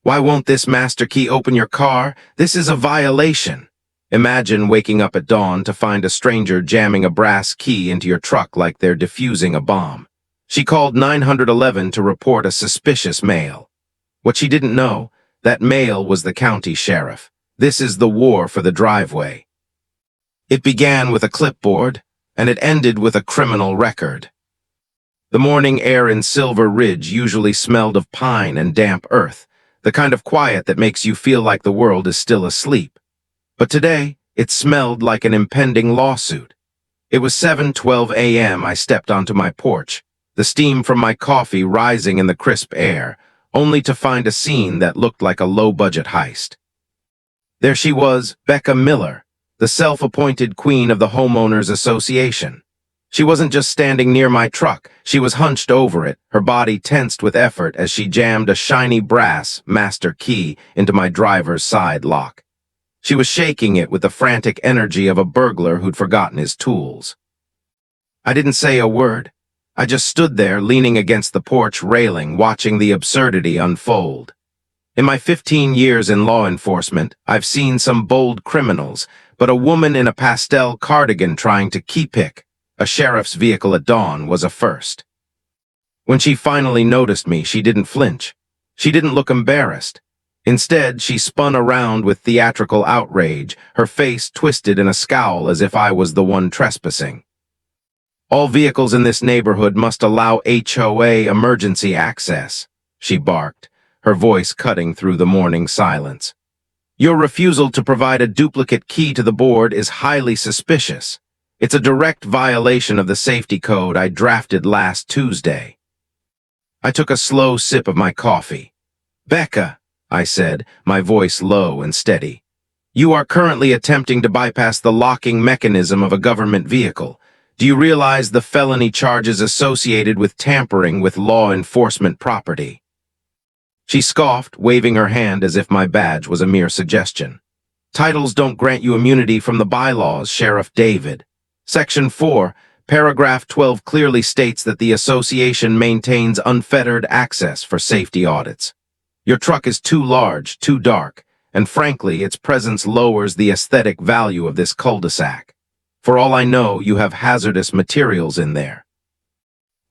Why won't this master key open your car? This is a violation. Imagine waking up at dawn to find a stranger jamming a brass key into your truck like they're defusing a bomb. She called 911 to report a suspicious male. What she didn't know, that male was the county sheriff. This is the war for the driveway. It began with a clipboard, and it ended with a criminal record. The morning air in Silver Ridge usually smelled of pine and damp earth, the kind of quiet that makes you feel like the world is still asleep. But today, it smelled like an impending lawsuit. It was 7:12 a.m. I stepped onto my porch, the steam from my coffee rising in the crisp air, only to find a scene that looked like a low-budget heist. There she was, Becca Miller, the self-appointed queen of the Homeowners Association. She wasn't just standing near my truck, she was hunched over it, her body tensed with effort as she jammed a shiny brass master key into my driver's side lock. She was shaking it with the frantic energy of a burglar who'd forgotten his tools. I didn't say a word. I just stood there leaning against the porch railing, watching the absurdity unfold. In my 15 years in law enforcement, I've seen some bold criminals, but a woman in a pastel cardigan trying to key-pick a sheriff's vehicle at dawn was a first. When she finally noticed me, she didn't flinch. She didn't look embarrassed. Instead, she spun around with theatrical outrage, her face twisted in a scowl as if I was the one trespassing. "All vehicles in this neighborhood must allow HOA emergency access," she barked, her voice cutting through the morning silence. "Your refusal to provide a duplicate key to the board is highly suspicious. It's a direct violation of the safety code I drafted last Tuesday." I took a slow sip of my coffee. "Becca," I said, my voice low and steady, "you are currently attempting to bypass the locking mechanism of a government vehicle. Do you realize the felony charges associated with tampering with law enforcement property?" She scoffed, waving her hand as if my badge was a mere suggestion. "Titles don't grant you immunity from the bylaws, Sheriff David. Section 4, paragraph 12 clearly states that the association maintains unfettered access for safety audits. Your truck is too large, too dark, and frankly, its presence lowers the aesthetic value of this cul-de-sac. For all I know, you have hazardous materials in there."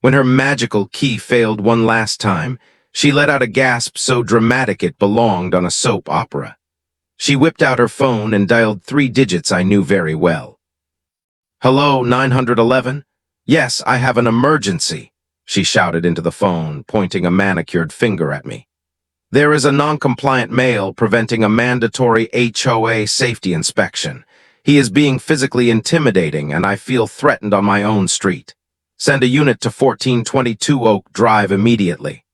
When her magical key failed one last time, she let out a gasp so dramatic it belonged on a soap opera. She whipped out her phone and dialed 3 digits I knew very well. "Hello, 911? Yes, I have an emergency," she shouted into the phone, pointing a manicured finger at me. "There is a non-compliant male preventing a mandatory HOA safety inspection. He is being physically intimidating, and I feel threatened on my own street. Send a unit to 1422 Oak Drive immediately."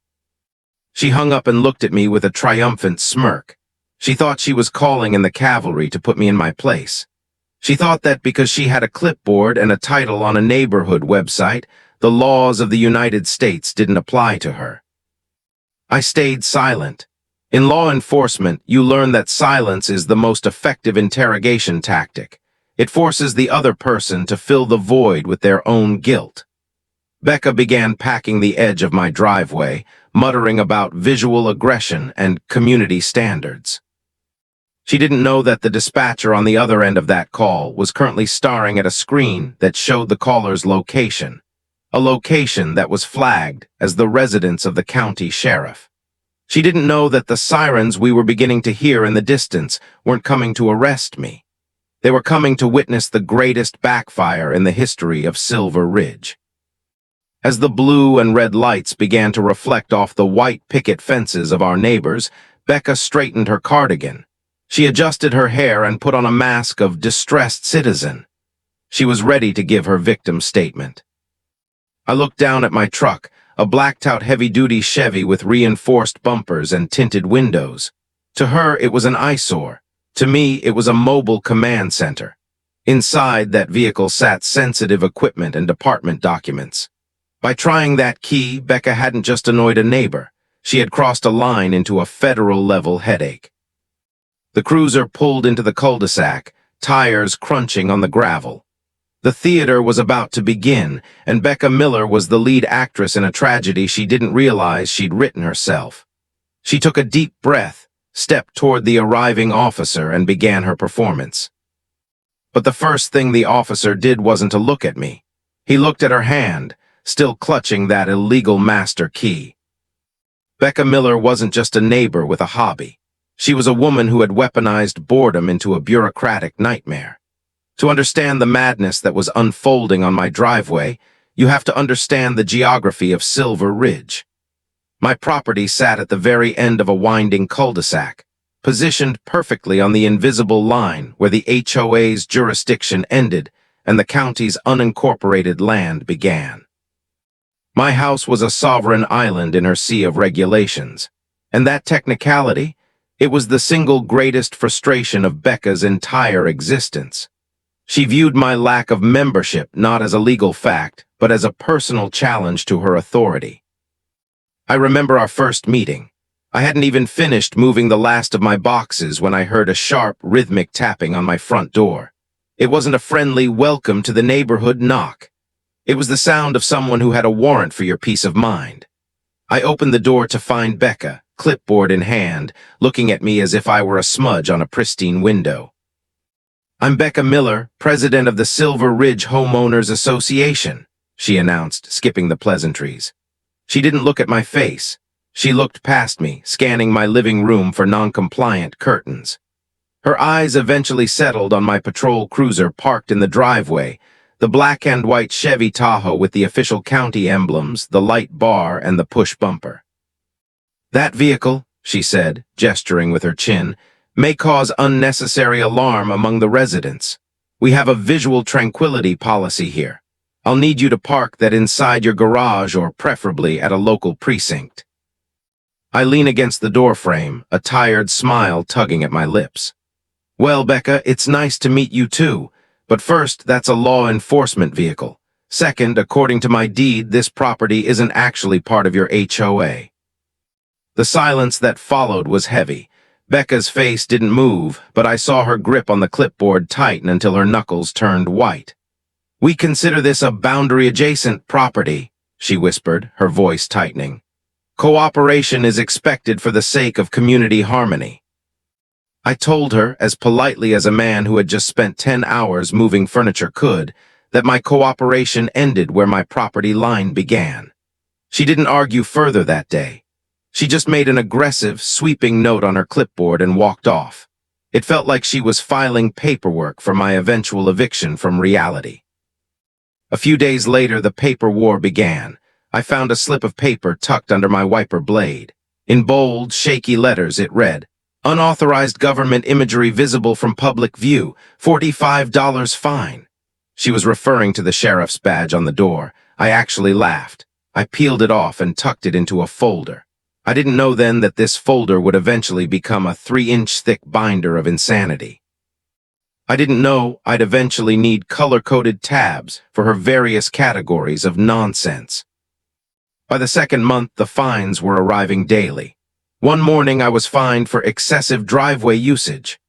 She hung up and looked at me with a triumphant smirk. She thought she was calling in the cavalry to put me in my place. She thought that because she had a clipboard and a title on a neighborhood website, the laws of the United States didn't apply to her. I stayed silent. In law enforcement, you learn that silence is the most effective interrogation tactic. It forces the other person to fill the void with their own guilt. Becca began packing the edge of my driveway, muttering about visual aggression and community standards. She didn't know that the dispatcher on the other end of that call was currently staring at a screen that showed the caller's location, a location that was flagged as the residence of the county sheriff. She didn't know that the sirens we were beginning to hear in the distance weren't coming to arrest me. They were coming to witness the greatest backfire in the history of Silver Ridge. As the blue and red lights began to reflect off the white picket fences of our neighbors, Becca straightened her cardigan. She adjusted her hair and put on a mask of distressed citizen. She was ready to give her victim's statement. I looked down at my truck, a blacked-out heavy-duty Chevy with reinforced bumpers and tinted windows. To her, it was an eyesore. To me, it was a mobile command center. Inside that vehicle sat sensitive equipment and department documents. By trying that key, Becca hadn't just annoyed a neighbor. She had crossed a line into a federal-level headache. The cruiser pulled into the cul-de-sac, tires crunching on the gravel. The theater was about to begin, and Becca Miller was the lead actress in a tragedy she didn't realize she'd written herself. She took a deep breath, stepped toward the arriving officer, and began her performance. But the first thing the officer did wasn't to look at me. He looked at her hand, still clutching that illegal master key. Becca Miller wasn't just a neighbor with a hobby. She was a woman who had weaponized boredom into a bureaucratic nightmare. To understand the madness that was unfolding on my driveway, you have to understand the geography of Silver Ridge. My property sat at the very end of a winding cul-de-sac, positioned perfectly on the invisible line where the HOA's jurisdiction ended and the county's unincorporated land began. My house was a sovereign island in her sea of regulations, and that technicality, it was the single greatest frustration of Becca's entire existence. She viewed my lack of membership not as a legal fact, but as a personal challenge to her authority. I remember our first meeting. I hadn't even finished moving the last of my boxes when I heard a sharp, rhythmic tapping on my front door. It wasn't a friendly welcome to the neighborhood knock. It was the sound of someone who had a warrant for your peace of mind. I opened the door to find Becca, clipboard in hand, looking at me as if I were a smudge on a pristine window. "I'm Becca Miller, president of the Silver Ridge Homeowners Association," she announced, skipping the pleasantries. She didn't look at my face. She looked past me, scanning my living room for non-compliant curtains. Her eyes eventually settled on my patrol cruiser parked in the driveway, the black and white Chevy Tahoe with the official county emblems, the light bar, and the push bumper. "That vehicle," she said, gesturing with her chin, "may cause unnecessary alarm among the residents. We have a visual tranquility policy here. I'll need you to park that inside your garage or preferably at a local precinct." I lean against the doorframe, a tired smile tugging at my lips. "Well, Becca, it's nice to meet you too. But first, that's a law enforcement vehicle. Second, according to my deed, this property isn't actually part of your HOA." The silence that followed was heavy. Becca's face didn't move, but I saw her grip on the clipboard tighten until her knuckles turned white. "We consider this a boundary-adjacent property," she whispered, her voice tightening. "Cooperation is expected for the sake of community harmony." I told her, as politely as a man who had just spent 10 hours moving furniture could, that my cooperation ended where my property line began. She didn't argue further that day. She just made an aggressive, sweeping note on her clipboard and walked off. It felt like she was filing paperwork for my eventual eviction from reality. A few days later, the paper war began. I found a slip of paper tucked under my wiper blade. In bold, shaky letters, it read, "Unauthorized government imagery visible from public view, $45 fine." She was referring to the sheriff's badge on the door. I actually laughed. I peeled it off and tucked it into a folder. I didn't know then that this folder would eventually become a 3-inch thick binder of insanity. I didn't know I'd eventually need color-coded tabs for her various categories of nonsense. By the second month, the fines were arriving daily. One morning, I was fined for excessive driveway usage.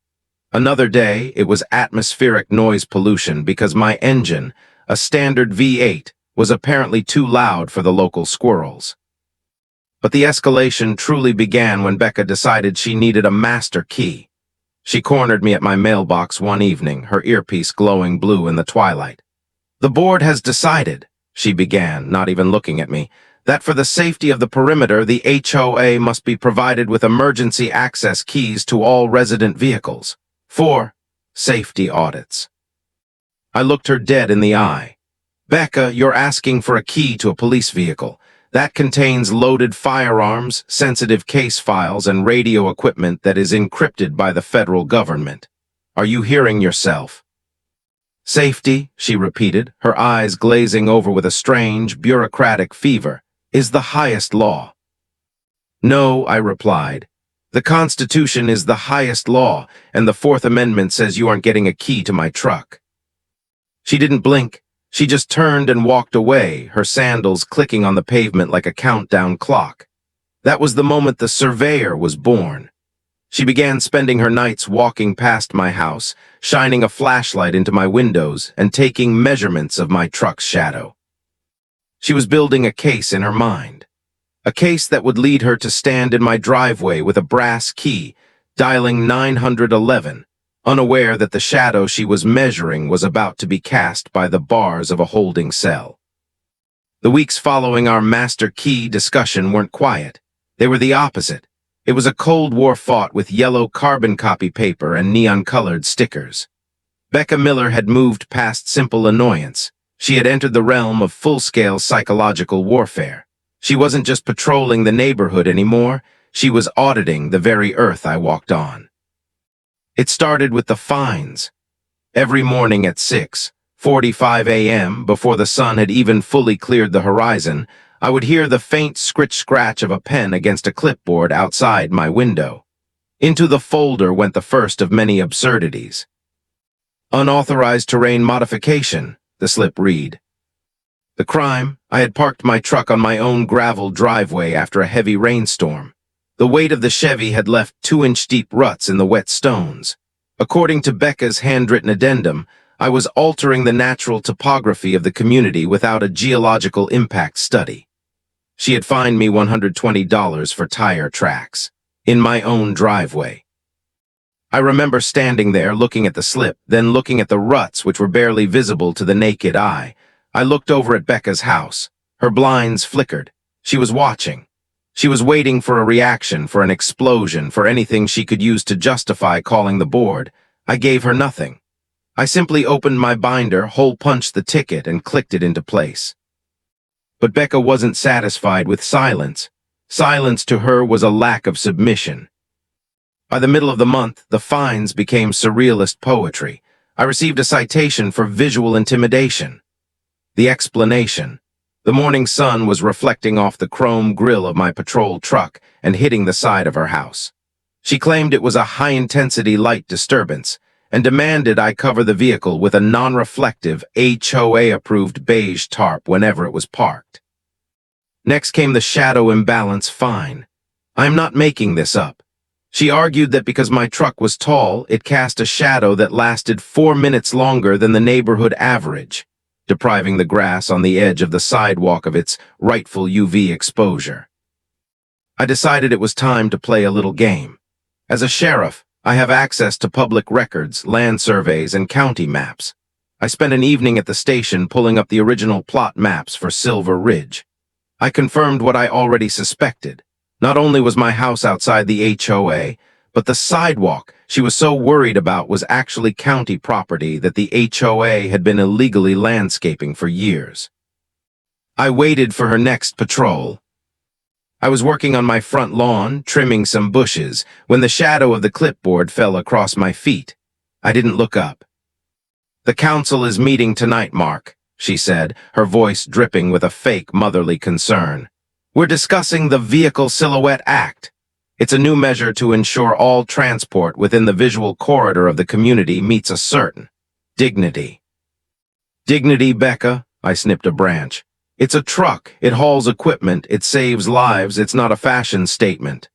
Another day, it was atmospheric noise pollution because my engine, a standard V8, was apparently too loud for the local squirrels. But the escalation truly began when Becca decided she needed a master key. She cornered me at my mailbox one evening, her earpiece glowing blue in the twilight. "The board has decided," she began, not even looking at me, "that for the safety of the perimeter, the HOA must be provided with emergency access keys to all resident vehicles. For safety audits." I looked her dead in the eye. "Becca, you're asking for a key to a police vehicle. That contains loaded firearms, sensitive case files, and radio equipment that is encrypted by the federal government. Are you hearing yourself?" "Safety," she repeated, her eyes glazing over with a strange, bureaucratic fever, "is the highest law." "No," I replied. "The Constitution is the highest law, and the Fourth Amendment says you aren't getting a key to my truck." She didn't blink. She just turned and walked away, her sandals clicking on the pavement like a countdown clock. That was the moment the surveyor was born. She began spending her nights walking past my house, shining a flashlight into my windows and taking measurements of my truck's shadow. She was building a case in her mind. A case that would lead her to stand in my driveway with a brass key, dialing 911, unaware that the shadow she was measuring was about to be cast by the bars of a holding cell. The weeks following our master key discussion weren't quiet. They were the opposite. It was a Cold War fought with yellow carbon copy paper and neon-colored stickers. Becca Miller had moved past simple annoyance. She had entered the realm of full-scale psychological warfare. She wasn't just patrolling the neighborhood anymore, she was auditing the very earth I walked on. It started with the fines. Every morning at 6:45 a.m., before the sun had even fully cleared the horizon, I would hear the faint scritch-scratch of a pen against a clipboard outside my window. Into the folder went the first of many absurdities. Unauthorized terrain modification, the slip read. The crime: I had parked my truck on my own gravel driveway after a heavy rainstorm. The weight of the Chevy had left 2-inch-deep ruts in the wet stones. According to Becca's handwritten addendum, I was altering the natural topography of the community without a geological impact study. She had fined me $120 for tire tracks, in my own driveway. I remember standing there looking at the slip, then looking at the ruts which were barely visible to the naked eye. I looked over at Becca's house. Her blinds flickered. She was watching. She was waiting for a reaction, for an explosion, for anything she could use to justify calling the board. I gave her nothing. I simply opened my binder, hole-punched the ticket, and clicked it into place. But Becca wasn't satisfied with silence. Silence to her was a lack of submission. By the middle of the month, the fines became surrealist poetry. I received a citation for visual intimidation. The explanation: the morning sun was reflecting off the chrome grille of my patrol truck and hitting the side of her house. She claimed it was a high-intensity light disturbance and demanded I cover the vehicle with a non-reflective, HOA-approved beige tarp whenever it was parked. Next came the shadow imbalance fine. I'm not making this up. She argued that because my truck was tall, it cast a shadow that lasted 4 minutes longer than the neighborhood average, depriving the grass on the edge of the sidewalk of its rightful UV exposure. I decided it was time to play a little game. As a sheriff, I have access to public records, land surveys, and county maps. I spent an evening at the station pulling up the original plot maps for Silver Ridge. I confirmed what I already suspected. Not only was my house outside the HOA, but the sidewalk she was so worried about was actually county property that the HOA had been illegally landscaping for years. I waited for her next patrol. I was working on my front lawn, trimming some bushes, when the shadow of the clipboard fell across my feet. I didn't look up. "The council is meeting tonight, Mark," she said, her voice dripping with a fake motherly concern. "We're discussing the Vehicle Silhouette Act. It's a new measure to ensure all transport within the visual corridor of the community meets a certain dignity." "Dignity, Becca?" I snipped a branch. "It's a truck, it hauls equipment, it saves lives, it's not a fashion statement."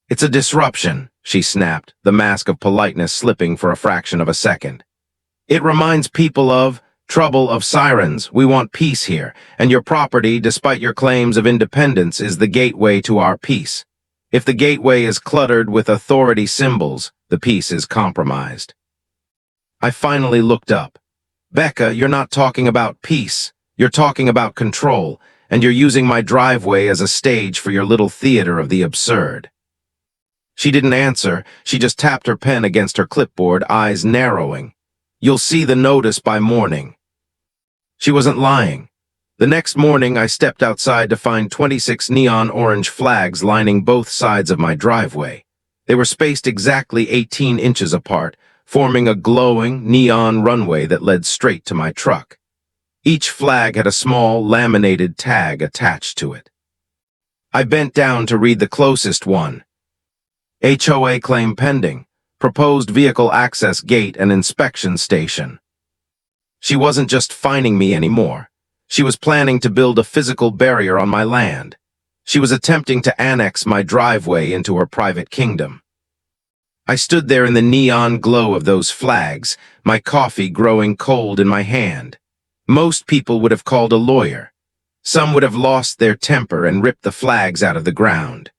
"It's a disruption," she snapped, the mask of politeness slipping for a fraction of a second. "It reminds people of trouble of sirens. We want peace here, and your property, despite your claims of independence, is the gateway to our peace. If the gateway is cluttered with authority symbols, the peace is compromised." I finally looked up. "Becca, you're not talking about peace. You're talking about control, and you're using my driveway as a stage for your little theater of the absurd." She didn't answer. She just tapped her pen against her clipboard, eyes narrowing. "You'll see the notice by morning." She wasn't lying. The next morning, I stepped outside to find 26 neon orange flags lining both sides of my driveway. They were spaced exactly 18 inches apart, forming a glowing, neon runway that led straight to my truck. Each flag had a small, laminated tag attached to it. I bent down to read the closest one. HOA claim pending. Proposed vehicle access gate and inspection station. She wasn't just fining me anymore. She was planning to build a physical barrier on my land. She was attempting to annex my driveway into her private kingdom. I stood there in the neon glow of those flags, my coffee growing cold in my hand. Most people would have called a lawyer. Some would have lost their temper and ripped the flags out of the ground.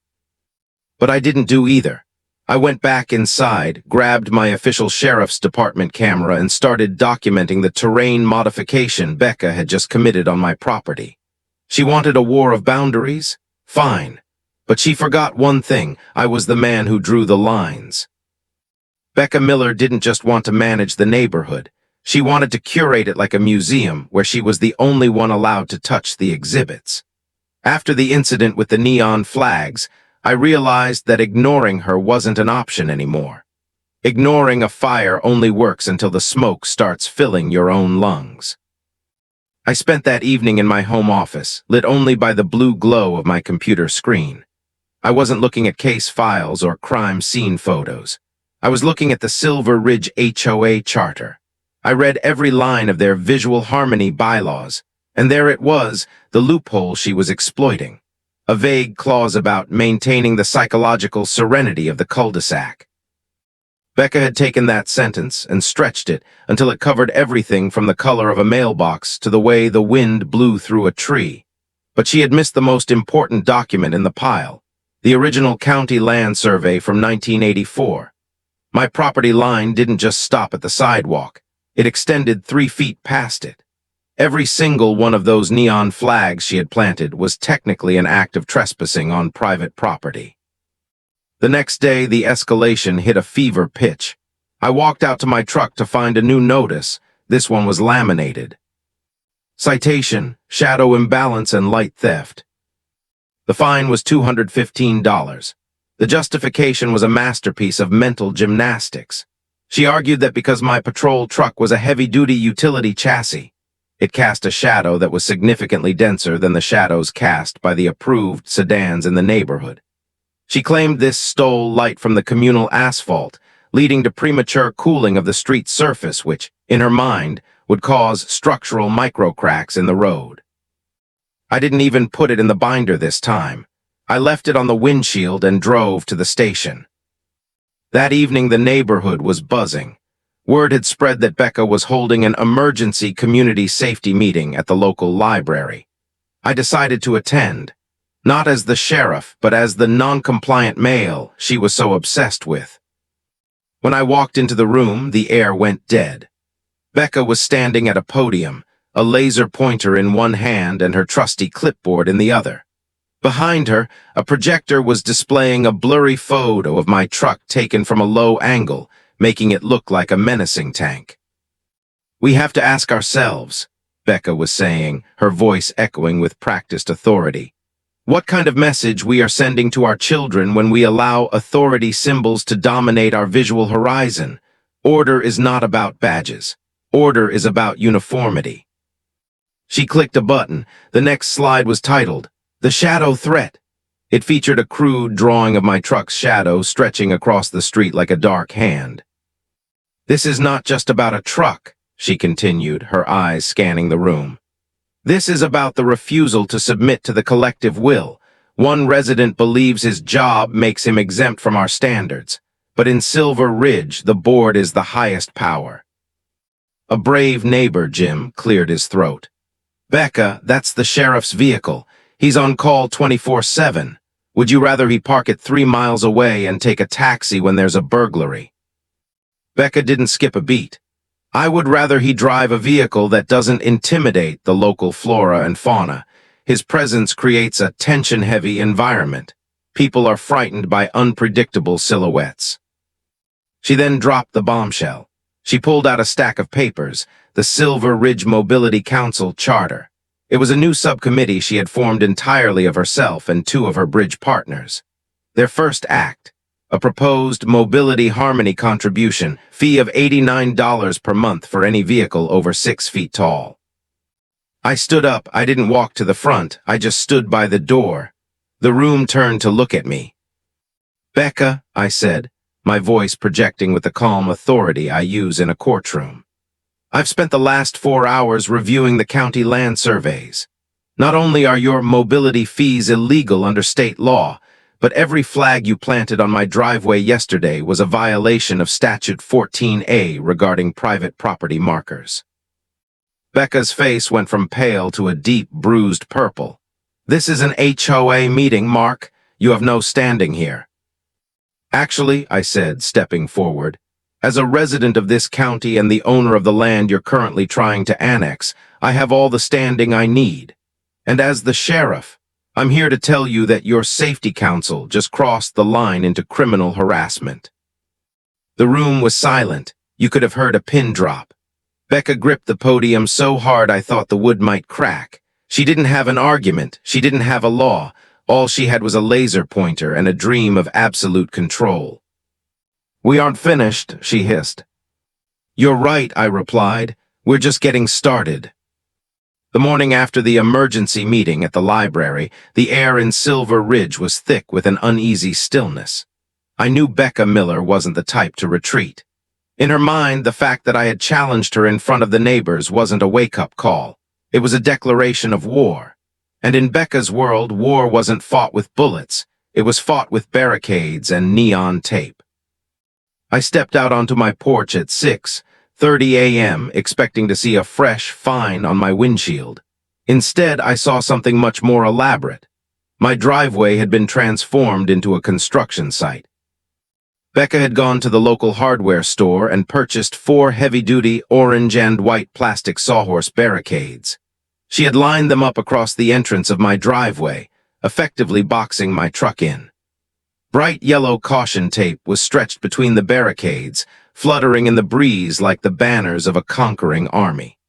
But I didn't do either. I went back inside, grabbed my official sheriff's department camera, and started documenting the terrain modification Becca had just committed on my property. She wanted a war of boundaries? Fine. But she forgot one thing: I was the man who drew the lines. Becca Miller didn't just want to manage the neighborhood. She wanted to curate it like a museum where she was the only one allowed to touch the exhibits. After the incident with the neon flags, I realized that ignoring her wasn't an option anymore. Ignoring a fire only works until the smoke starts filling your own lungs. I spent that evening in my home office, lit only by the blue glow of my computer screen. I wasn't looking at case files or crime scene photos. I was looking at the Silver Ridge HOA charter. I read every line of their visual harmony bylaws, and there it was, the loophole she was exploiting. A vague clause about maintaining the psychological serenity of the cul-de-sac. Becca had taken that sentence and stretched it until it covered everything from the color of a mailbox to the way the wind blew through a tree. But she had missed the most important document in the pile, the original county land survey from 1984. My property line didn't just stop at the sidewalk. It extended 3 feet past it. Every single one of those neon flags she had planted was technically an act of trespassing on private property. The next day, the escalation hit a fever pitch. I walked out to my truck to find a new notice. This one was laminated. Citation: shadow imbalance and light theft. The fine was $215. The justification was a masterpiece of mental gymnastics. She argued that because my patrol truck was a heavy-duty utility chassis, it cast a shadow that was significantly denser than the shadows cast by the approved sedans in the neighborhood. She claimed this stole light from the communal asphalt, leading to premature cooling of the street surface, which, in her mind, would cause structural microcracks in the road. I didn't even put it in the binder this time. I left it on the windshield and drove to the station. That evening, the neighborhood was buzzing. Word had spread that Becca was holding an emergency community safety meeting at the local library. I decided to attend, not as the sheriff, but as the non-compliant male she was so obsessed with. When I walked into the room, the air went dead. Becca was standing at a podium, a laser pointer in one hand and her trusty clipboard in the other. Behind her, a projector was displaying a blurry photo of my truck taken from a low angle, making it look like a menacing tank. "We have to ask ourselves," Becca was saying, her voice echoing with practiced authority, "what kind of message we are sending to our children when we allow authority symbols to dominate our visual horizon. Order is not about badges. Order is about uniformity." She clicked a button. The next slide was titled, "The Shadow Threat." It featured a crude drawing of my truck's shadow stretching across the street like a dark hand. "This is not just about a truck," she continued, her eyes scanning the room. "This is about the refusal to submit to the collective will. One resident believes his job makes him exempt from our standards, but in Silver Ridge, the board is the highest power." A brave neighbor, Jim, cleared his throat. "Becca, that's the sheriff's vehicle. He's on call 24/7. Would you rather he park it 3 miles away and take a taxi when there's a burglary?" Becca didn't skip a beat. "I would rather he drive a vehicle that doesn't intimidate the local flora and fauna. His presence creates a tension-heavy environment. People are frightened by unpredictable silhouettes." She then dropped the bombshell. She pulled out a stack of papers, the Silver Ridge Mobility Council Charter. It was a new subcommittee she had formed entirely of herself and 2 of her bridge partners. Their first act, a proposed mobility harmony contribution, fee of $89 per month for any vehicle over 6 feet tall. I stood up. I didn't walk to the front. I just stood by the door. The room turned to look at me. "Becca," I said, my voice projecting with the calm authority I use in a courtroom, "I've spent the last 4 hours reviewing the county land surveys. Not only are your mobility fees illegal under state law, but every flag you planted on my driveway yesterday was a violation of Statute 14A regarding private property markers." Becca's face went from pale to a deep, bruised purple. "This is an HOA meeting, Mark. You have no standing here." "Actually," I said, stepping forward, "as a resident of this county and the owner of the land you're currently trying to annex, I have all the standing I need. And as the sheriff, I'm here to tell you that your safety council just crossed the line into criminal harassment." The room was silent. You could have heard a pin drop. Becca gripped the podium so hard I thought the wood might crack. She didn't have an argument. She didn't have a law. All she had was a laser pointer and a dream of absolute control. "We aren't finished," she hissed. "You're right," I replied. "We're just getting started." The morning after the emergency meeting at the library, the air in Silver Ridge was thick with an uneasy stillness. I knew Becca Miller wasn't the type to retreat. In her mind, the fact that I had challenged her in front of the neighbors wasn't a wake-up call. It was a declaration of war. And in Becca's world, war wasn't fought with bullets. It was fought with barricades and neon tape. I stepped out onto my porch at 6:30 a.m., expecting to see a fresh fine on my windshield. Instead, I saw something much more elaborate. My driveway had been transformed into a construction site. Becca had gone to the local hardware store and purchased 4 heavy-duty orange and white plastic sawhorse barricades. She had lined them up across the entrance of my driveway, effectively boxing my truck in. Bright yellow caution tape was stretched between the barricades, fluttering in the breeze like the banners of a conquering army.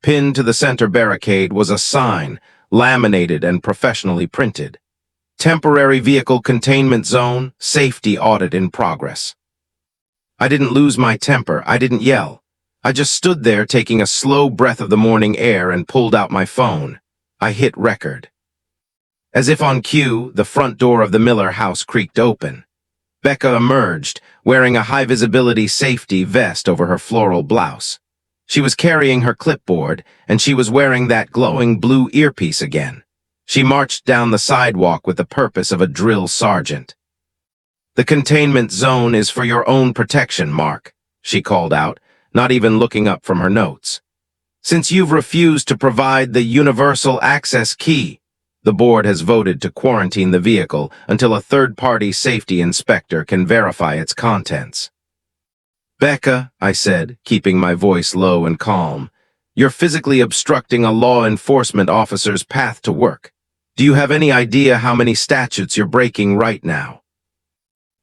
Pinned to the center barricade was a sign, laminated and professionally printed. "Temporary Vehicle Containment Zone, Safety Audit in Progress." I didn't lose my temper. I didn't yell. I just stood there taking a slow breath of the morning air and pulled out my phone. I hit record. As if on cue, the front door of the Miller house creaked open. Becca emerged, wearing a high-visibility safety vest over her floral blouse. She was carrying her clipboard, and she was wearing that glowing blue earpiece again. She marched down the sidewalk with the purpose of a drill sergeant. "The containment zone is for your own protection, Mark," she called out, not even looking up from her notes. "Since you've refused to provide the universal access key, the board has voted to quarantine the vehicle until a third-party safety inspector can verify its contents." "Becca," I said, keeping my voice low and calm, "you're physically obstructing a law enforcement officer's path to work. Do you have any idea how many statutes you're breaking right now?"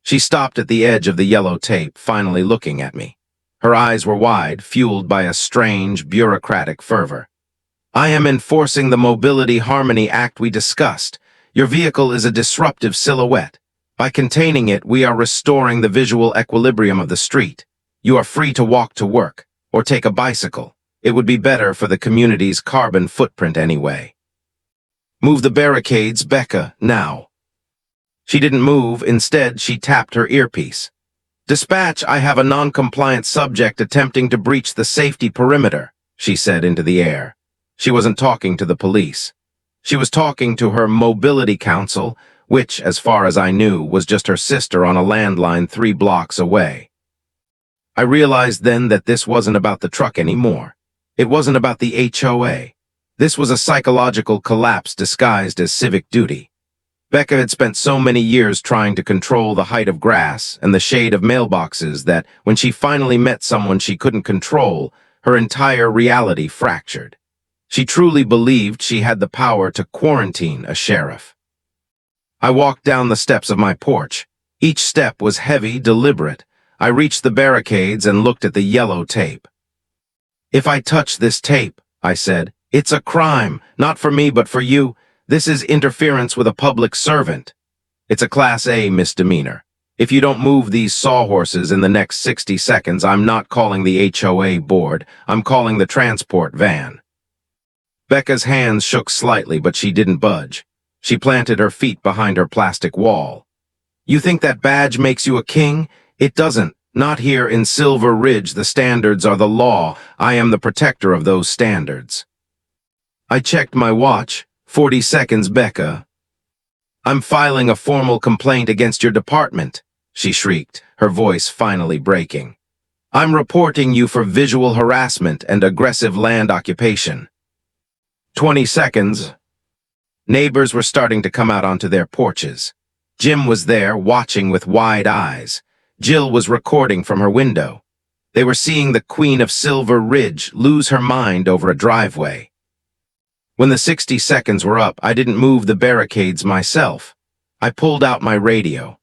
She stopped at the edge of the yellow tape, finally looking at me. Her eyes were wide, fueled by a strange, bureaucratic fervor. "I am enforcing the Mobility Harmony Act we discussed. Your vehicle is a disruptive silhouette. By containing it, we are restoring the visual equilibrium of the street. You are free to walk to work, or take a bicycle. It would be better for the community's carbon footprint anyway. Move the barricades, Becca, now." She didn't move. Instead, she tapped her earpiece. "Dispatch, I have a non-compliant subject attempting to breach the safety perimeter," she said into the air. She wasn't talking to the police. She was talking to her mobility council, which, as far as I knew, was just her sister on a landline 3 blocks away. I realized then that this wasn't about the truck anymore. It wasn't about the HOA. This was a psychological collapse disguised as civic duty. Becca had spent so many years trying to control the height of grass and the shade of mailboxes that when she finally met someone she couldn't control, her entire reality fractured. She truly believed she had the power to quarantine a sheriff. I walked down the steps of my porch. Each step was heavy, deliberate. I reached the barricades and looked at the yellow tape. "If I touch this tape," I said, "it's a crime, not for me but for you. This is interference with a public servant. It's a Class A misdemeanor. If you don't move these sawhorses in the next 60 seconds, I'm not calling the HOA board. I'm calling the transport van." Becca's hands shook slightly, but she didn't budge. She planted her feet behind her plastic wall. "You think that badge makes you a king? It doesn't. Not here in Silver Ridge. The standards are the law. I am the protector of those standards." I checked my watch. 40 seconds, Becca. "I'm filing a formal complaint against your department," she shrieked, her voice finally breaking. I'm reporting you for visual harassment and aggressive land occupation. 20 seconds. Neighbors were starting to come out onto their porches. Jim was there, watching with wide eyes. Jill was recording from her window. They were seeing the Queen of Silver Ridge lose her mind over a driveway. When the 60 seconds were up, I didn't move the barricades myself. I pulled out my radio.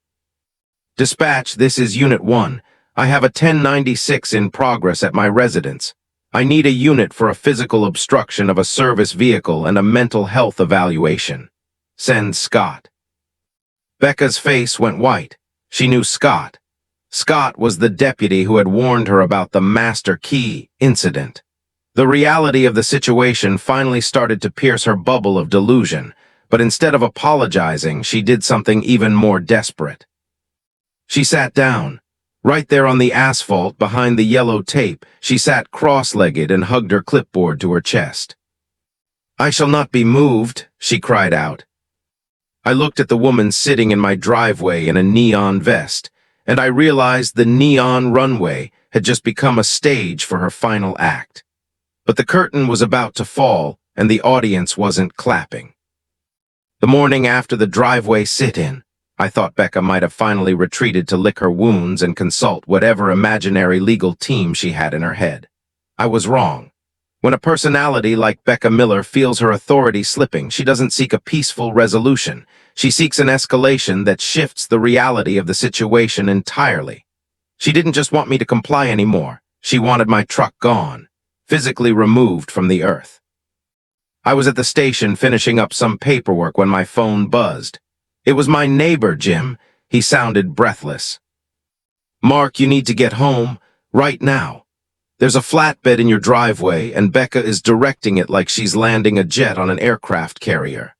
Dispatch, this is Unit 1. I have a 1096 in progress at my residence. I need a unit for a physical obstruction of a service vehicle and a mental health evaluation. Send Scott. Becca's face went white. She knew Scott. Scott was the deputy who had warned her about the master key incident. The reality of the situation finally started to pierce her bubble of delusion, but instead of apologizing, she did something even more desperate. She sat down. Right there on the asphalt behind the yellow tape, she sat cross-legged and hugged her clipboard to her chest. "I shall not be moved," she cried out. I looked at the woman sitting in my driveway in a neon vest, and I realized the neon runway had just become a stage for her final act. But the curtain was about to fall, and the audience wasn't clapping. The morning after the driveway sit-in, I thought Becca might have finally retreated to lick her wounds and consult whatever imaginary legal team she had in her head. I was wrong. When a personality like Becca Miller feels her authority slipping, she doesn't seek a peaceful resolution. She seeks an escalation that shifts the reality of the situation entirely. She didn't just want me to comply anymore. She wanted my truck gone, physically removed from the earth. I was at the station finishing up some paperwork when my phone buzzed. It was my neighbor, Jim. He sounded breathless. "Mark, you need to get home, right now. There's a flatbed in your driveway, and Becca is directing it like she's landing a jet on an aircraft carrier."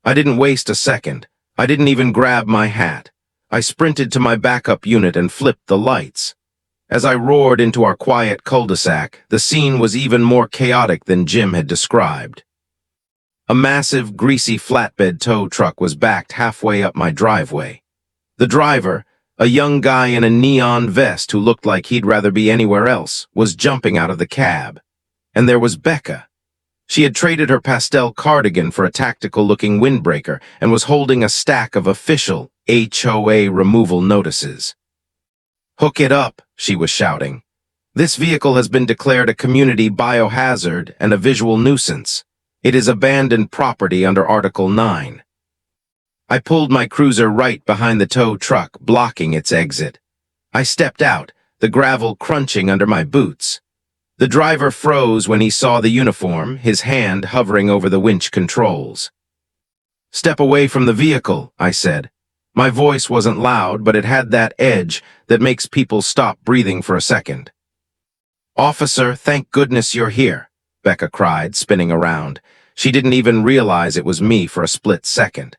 I didn't waste a second. I didn't even grab my hat. I sprinted to my backup unit and flipped the lights. As I roared into our quiet cul-de-sac, the scene was even more chaotic than Jim had described. A massive, greasy flatbed tow truck was backed halfway up my driveway. The driver, a young guy in a neon vest who looked like he'd rather be anywhere else, was jumping out of the cab. And there was Becca. She had traded her pastel cardigan for a tactical-looking windbreaker and was holding a stack of official HOA removal notices. "Hook it up," she was shouting. "This vehicle has been declared a community biohazard and a visual nuisance. It is abandoned property under Article 9. I pulled my cruiser right behind the tow truck, blocking its exit. I stepped out, the gravel crunching under my boots. The driver froze when he saw the uniform, his hand hovering over the winch controls. "Step away from the vehicle," I said. My voice wasn't loud, but it had that edge that makes people stop breathing for a second. "Officer, thank goodness you're here," Becca cried, spinning around. She didn't even realize it was me for a split second.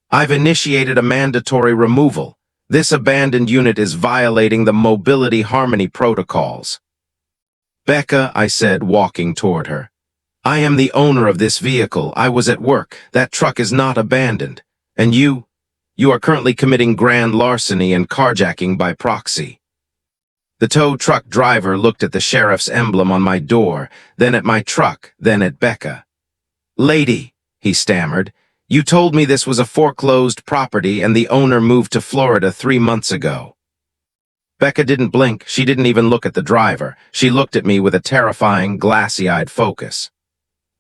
"I've initiated a mandatory removal. This abandoned unit is violating the mobility harmony protocols." "Becca," I said, walking toward her. "I am the owner of this vehicle. I was at work. That truck is not abandoned. And you are currently committing grand larceny and carjacking by proxy." The tow truck driver looked at the sheriff's emblem on my door, then at my truck, then at Becca. "Lady," he stammered, "you told me this was a foreclosed property and the owner moved to Florida 3 months ago." Becca didn't blink. She didn't even look at the driver. She looked at me with a terrifying, glassy-eyed focus.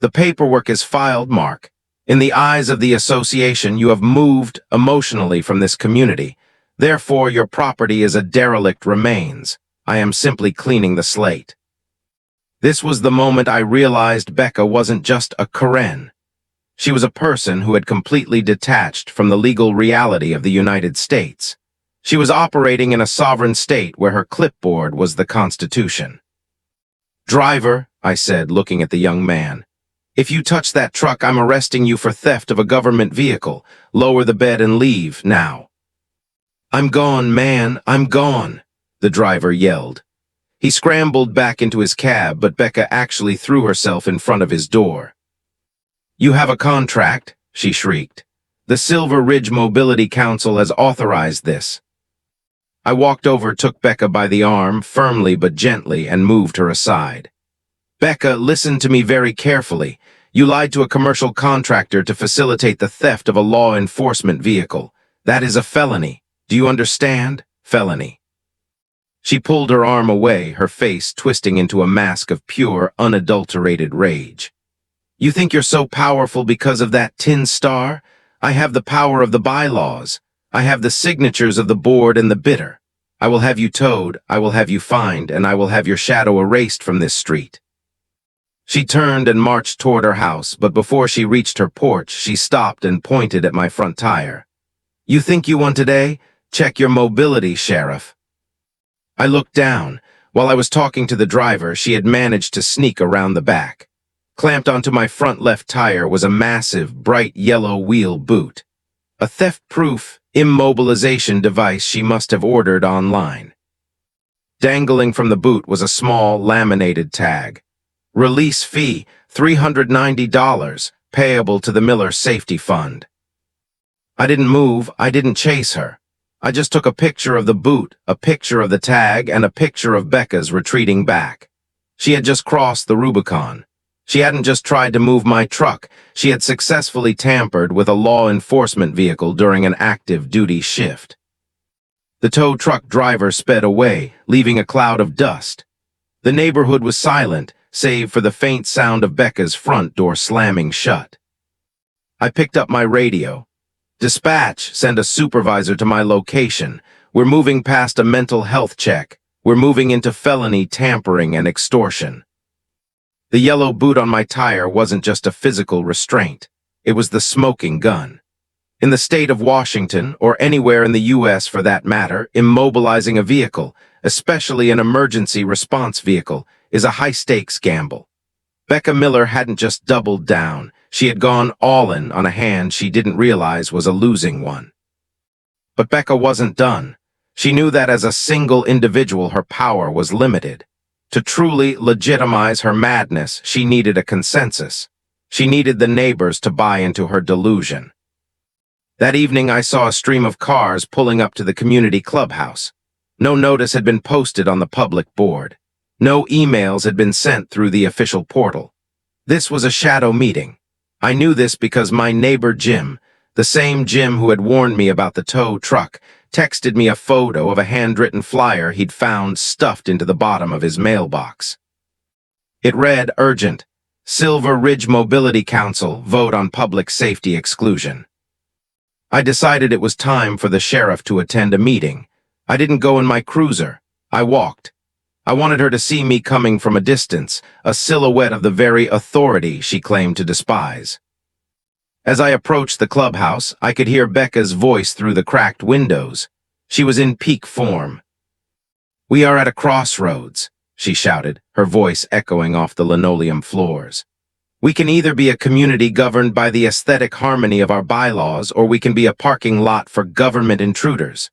"The paperwork is filed, Mark. In the eyes of the association, you have moved emotionally from this community. Therefore, your property is a derelict remains. I am simply cleaning the slate." This was the moment I realized Becca wasn't just a Karen. She was a person who had completely detached from the legal reality of the United States. She was operating in a sovereign state where her clipboard was the Constitution. "Driver," I said, looking at the young man, "if you touch that truck, I'm arresting you for theft of a government vehicle. Lower the bed and leave, now." "I'm gone, man, I'm gone," the driver yelled. He scrambled back into his cab, but Becca actually threw herself in front of his door. "You have a contract," she shrieked. "The Silver Ridge Mobility Council has authorized this." I walked over, took Becca by the arm, firmly but gently, and moved her aside. Becca, listen to me very carefully. You lied to a commercial contractor to facilitate the theft of a law enforcement vehicle. That is a felony. Do you understand? Felony. She pulled her arm away, her face twisting into a mask of pure, unadulterated rage. You think you're so powerful because of that tin star? I have the power of the bylaws. I have the signatures of the board and the bidder. I will have you towed, I will have you fined, and I will have your shadow erased from this street. She turned and marched toward her house, but before she reached her porch, she stopped and pointed at my front tire. You think you won today? Check your mobility, Sheriff. I looked down. While I was talking to the driver, she had managed to sneak around the back. Clamped onto my front left tire was a massive, bright yellow wheel boot. A theft-proof immobilization device she must have ordered online. Dangling from the boot was a small, laminated tag. Release fee, $390, payable to the Miller Safety Fund. I didn't move, I didn't chase her. I just took a picture of the boot, a picture of the tag, and a picture of Becca's retreating back. She had just crossed the Rubicon. She hadn't just tried to move my truck, she had successfully tampered with a law enforcement vehicle during an active duty shift. The tow truck driver sped away, leaving a cloud of dust. The neighborhood was silent, save for the faint sound of Becca's front door slamming shut. I picked up my radio. Dispatch, send a supervisor to my location. We're moving past a mental health check. We're moving into felony tampering and extortion. The yellow boot on my tire wasn't just a physical restraint. It was the smoking gun. In the state of Washington, or anywhere in the U.S. for that matter, immobilizing a vehicle, especially an emergency response vehicle, is a high-stakes gamble. Becca Miller hadn't just doubled down. She had gone all in on a hand she didn't realize was a losing one. But Becca wasn't done. She knew that as a single individual her power was limited. To truly legitimize her madness, she needed a consensus. She needed the neighbors to buy into her delusion. That evening I saw a stream of cars pulling up to the community clubhouse. No notice had been posted on the public board. No emails had been sent through the official portal. This was a shadow meeting. I knew this because my neighbor Jim, the same Jim who had warned me about the tow truck, texted me a photo of a handwritten flyer he'd found stuffed into the bottom of his mailbox. It read, urgent, Silver Ridge Mobility Council, vote on public safety exclusion. I decided it was time for the sheriff to attend a meeting. I didn't go in my cruiser. I walked. I wanted her to see me coming from a distance, a silhouette of the very authority she claimed to despise. As I approached the clubhouse, I could hear Becca's voice through the cracked windows. She was in peak form. We are at a crossroads, she shouted, her voice echoing off the linoleum floors. We can either be a community governed by the aesthetic harmony of our bylaws, or we can be a parking lot for government intruders.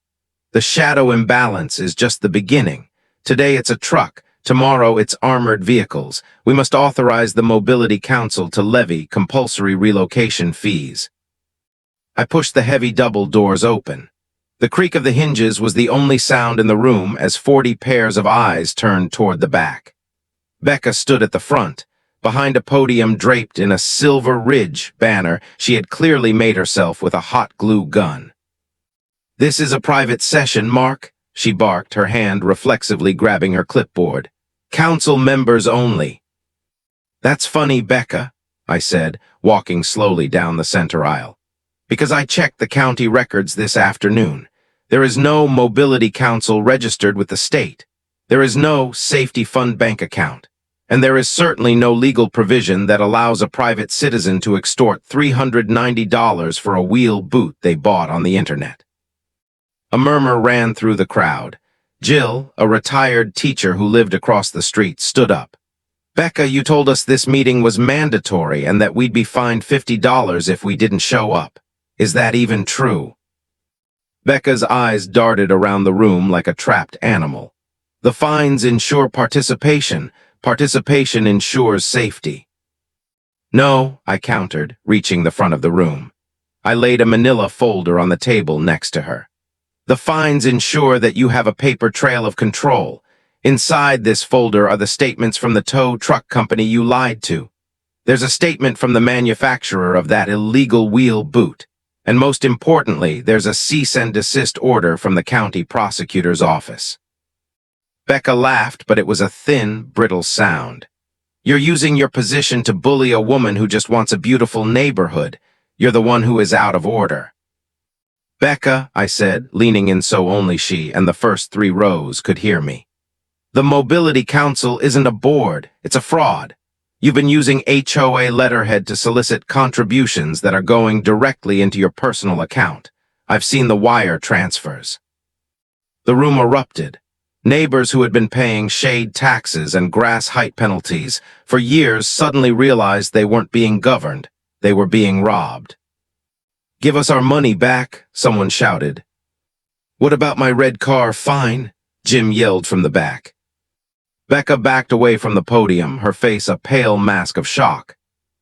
The shadow imbalance is just the beginning. Today it's a truck. Tomorrow it's armored vehicles. We must authorize the Mobility Council to levy compulsory relocation fees. I pushed the heavy double doors open. The creak of the hinges was the only sound in the room as 40 pairs of eyes turned toward the back. Becca stood at the front. Behind a podium draped in a Silver Ridge banner, she had clearly made herself with a hot glue gun. This is a private session, Mark, she barked, her hand reflexively grabbing her clipboard. Council members only. That's funny, Becca, I said, walking slowly down the center aisle. Because I checked the county records this afternoon. There is no Mobility Council registered with the state. There is no safety fund bank account. And there is certainly no legal provision that allows a private citizen to extort $390 for a wheel boot they bought on the internet. A murmur ran through the crowd. Jill, a retired teacher who lived across the street, stood up. Becca, you told us this meeting was mandatory and that we'd be fined $50 if we didn't show up. Is that even true? Becca's eyes darted around the room like a trapped animal. The fines ensure participation. Participation ensures safety. No, I countered, reaching the front of the room. I laid a manila folder on the table next to her. The fines ensure that you have a paper trail of control. Inside this folder are the statements from the tow truck company you lied to. There's a statement from the manufacturer of that illegal wheel boot. And most importantly, there's a cease and desist order from the county prosecutor's office. Becca laughed, but it was a thin, brittle sound. You're using your position to bully a woman who just wants a beautiful neighborhood. You're the one who is out of order. Becca, I said, leaning in so only she and the first 3 rows could hear me. The Mobility Council isn't a board, it's a fraud. You've been using HOA letterhead to solicit contributions that are going directly into your personal account. I've seen the wire transfers. The room erupted. Neighbors who had been paying shade taxes and grass height penalties for years suddenly realized they weren't being governed, they were being robbed. "Give us our money back," someone shouted. "What about my red car fine?" Jim yelled from the back. Becca backed away from the podium, her face a pale mask of shock.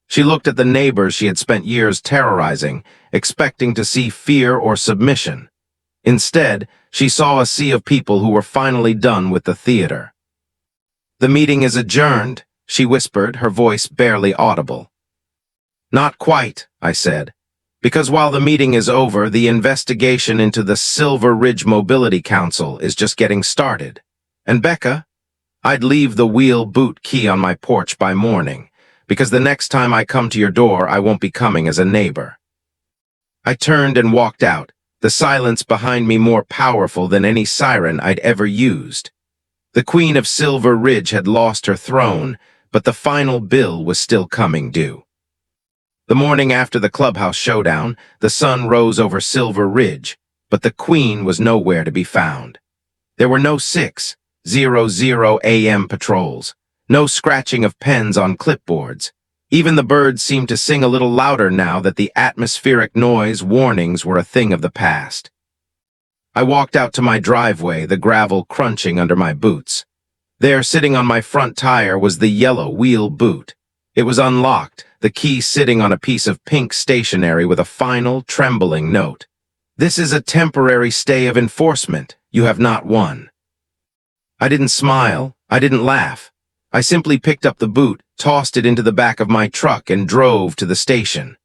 She looked at the neighbors she had spent years terrorizing, expecting to see fear or submission. Instead, she saw a sea of people who were finally done with the theater. "The meeting is adjourned," she whispered, her voice barely audible. "Not quite," I said. "Because while the meeting is over, the investigation into the Silver Ridge Mobility Council is just getting started. And Becca, I'd leave the wheel boot key on my porch by morning, because the next time I come to your door, I won't be coming as a neighbor." I turned and walked out, the silence behind me more powerful than any siren I'd ever used. The Queen of Silver Ridge had lost her throne, but the final bill was still coming due. The morning after the clubhouse showdown, the sun rose over Silver Ridge, but the Queen was nowhere to be found. There were no 6:00 a.m. patrols, no scratching of pens on clipboards. Even the birds seemed to sing a little louder now that the atmospheric noise warnings were a thing of the past. I walked out to my driveway, the gravel crunching under my boots. There, sitting on my front tire, was the yellow wheel boot. It was unlocked, the key sitting on a piece of pink stationery with a final, trembling note. "This is a temporary stay of enforcement. You have not won." I didn't smile. I didn't laugh. I simply picked up the boot, tossed it into the back of my truck, and drove to the station.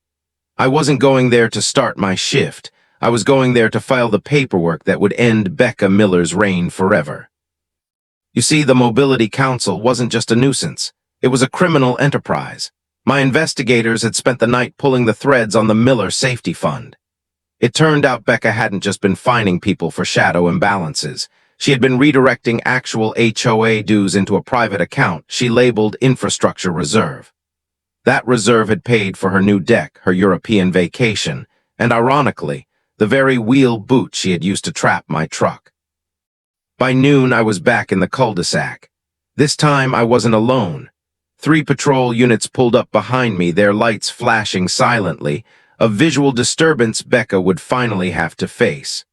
I wasn't going there to start my shift. I was going there to file the paperwork that would end Becca Miller's reign forever. You see, the Mobility Council wasn't just a nuisance. It was a criminal enterprise. My investigators had spent the night pulling the threads on the Miller Safety Fund. It turned out Becca hadn't just been fining people for shadow imbalances. She had been redirecting actual HOA dues into a private account she labeled Infrastructure Reserve. That reserve had paid for her new deck, her European vacation, and ironically, the very wheel boot she had used to trap my truck. By noon, I was back in the cul-de-sac. This time, I wasn't alone. 3 patrol units pulled up behind me, their lights flashing silently, a visual disturbance Becca would finally have to face.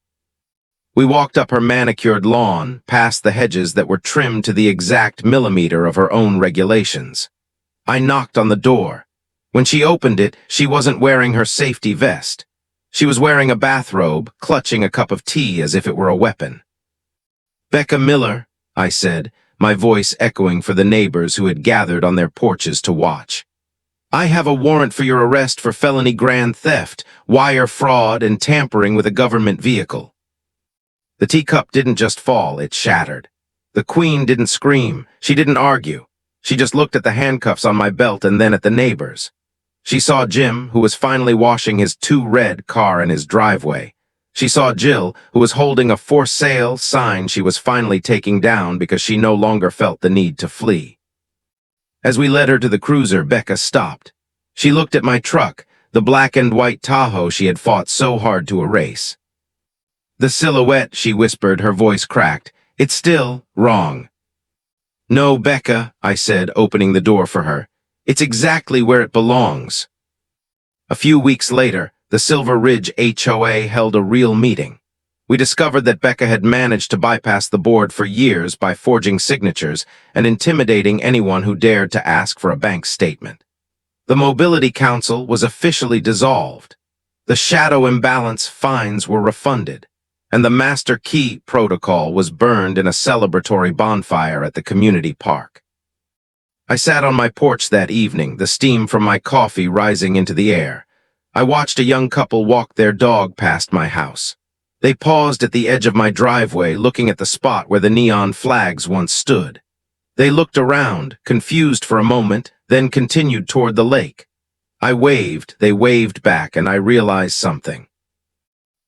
We walked up her manicured lawn, past the hedges that were trimmed to the exact millimeter of her own regulations. I knocked on the door. When she opened it, she wasn't wearing her safety vest. She was wearing a bathrobe, clutching a cup of tea as if it were a weapon. "Becca Miller," I said, my voice echoing for the neighbors who had gathered on their porches to watch. "I have a warrant for your arrest for felony grand theft, wire fraud, and tampering with a government vehicle." The teacup didn't just fall, it shattered. The Queen didn't scream. She didn't argue. She just looked at the handcuffs on my belt and then at the neighbors. She saw Jim, who was finally washing his 2-red car in his driveway. She saw Jill, who was holding a "for sale" sign she was finally taking down because she no longer felt the need to flee. As we led her to the cruiser, Becca stopped. She looked at my truck, the black and white Tahoe she had fought so hard to erase. "The silhouette," she whispered, her voice cracked. "It's still wrong." "No, Becca," I said, opening the door for her. "It's exactly where it belongs." A few weeks later, the Silver Ridge HOA held a real meeting. We discovered that Becca had managed to bypass the board for years by forging signatures and intimidating anyone who dared to ask for a bank statement. The Mobility Council was officially dissolved. The shadow imbalance fines were refunded. and the master key protocol was burned in a celebratory bonfire at the community park. I sat on my porch that evening, the steam from my coffee rising into the air. I watched a young couple walk their dog past my house. They paused at the edge of my driveway, looking at the spot where the neon flags once stood. They looked around, confused for a moment, then continued toward the lake. I waved, they waved back, and I realized something.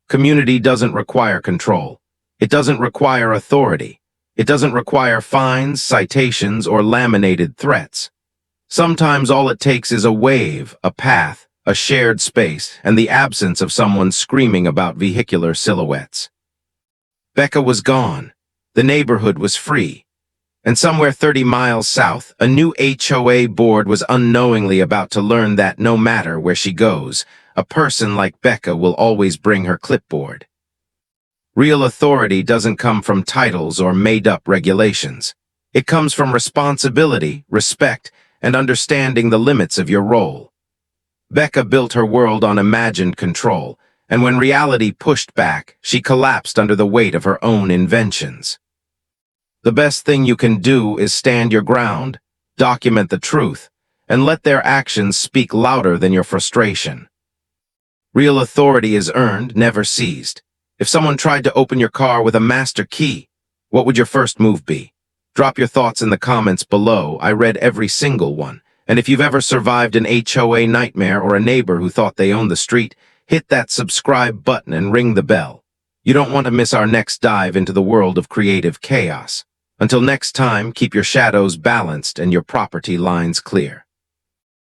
Community doesn't require control. It doesn't require authority. It doesn't require fines, citations, or laminated threats. Sometimes all it takes is a wave, a path, a shared space, and the absence of someone screaming about vehicular silhouettes. Becca was gone. The neighborhood was free. And somewhere 30 miles south, a new HOA board was unknowingly about to learn that no matter where she goes, a person like Becca will always bring her clipboard. Real authority doesn't come from titles or made-up regulations. It comes from responsibility, respect, and understanding the limits of your role. Becca built her world on imagined control, and when reality pushed back, she collapsed under the weight of her own inventions. The best thing you can do is stand your ground, document the truth, and let their actions speak louder than your frustration. Real authority is earned, never seized. If someone tried to open your car with a master key, what would your first move be? Drop your thoughts in the comments below. I read every single one. And if you've ever survived an HOA nightmare or a neighbor who thought they owned the street, hit that subscribe button and ring the bell. You don't want to miss our next dive into the world of creative chaos. Until next time, keep your shadows balanced and your property lines clear.